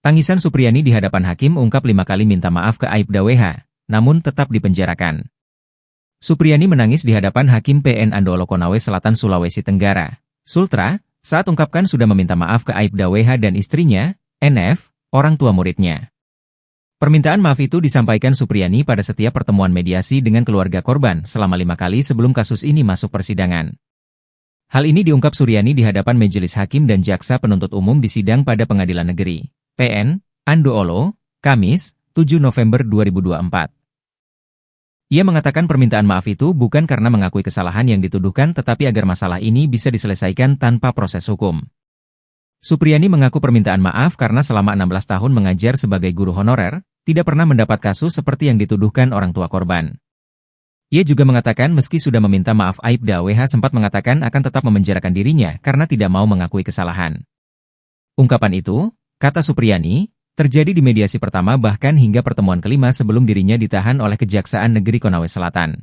Tangisan Supriyani di hadapan hakim ungkap 5 kali minta maaf ke Aibda WH, namun tetap dipenjarakan. Supriyani menangis di hadapan Hakim PN Andolo Konawe Selatan Sulawesi Tenggara, Sultra, saat ungkapkan sudah meminta maaf ke Aibda WH dan istrinya, NF, orang tua muridnya. Permintaan maaf itu disampaikan Supriyani pada setiap pertemuan mediasi dengan keluarga korban selama 5 kali sebelum kasus ini masuk persidangan. Hal ini diungkap Suryani di hadapan Majelis Hakim dan Jaksa Penuntut Umum di sidang pada Pengadilan Negeri PN Andoolo, Kamis, 7 November 2024. Ia mengatakan permintaan maaf itu bukan karena mengakui kesalahan yang dituduhkan tetapi agar masalah ini bisa diselesaikan tanpa proses hukum. Supriyani mengaku permintaan maaf karena selama 16 tahun mengajar sebagai guru honorer, tidak pernah mendapat kasus seperti yang dituduhkan orang tua korban. Ia juga mengatakan meski sudah meminta maaf, Aibda WH sempat mengatakan akan tetap memenjarakan dirinya karena tidak mau mengakui kesalahan. Ungkapan itu, kata Supriyani, terjadi di mediasi pertama bahkan hingga pertemuan kelima sebelum dirinya ditahan oleh Kejaksaan Negeri Konawe Selatan.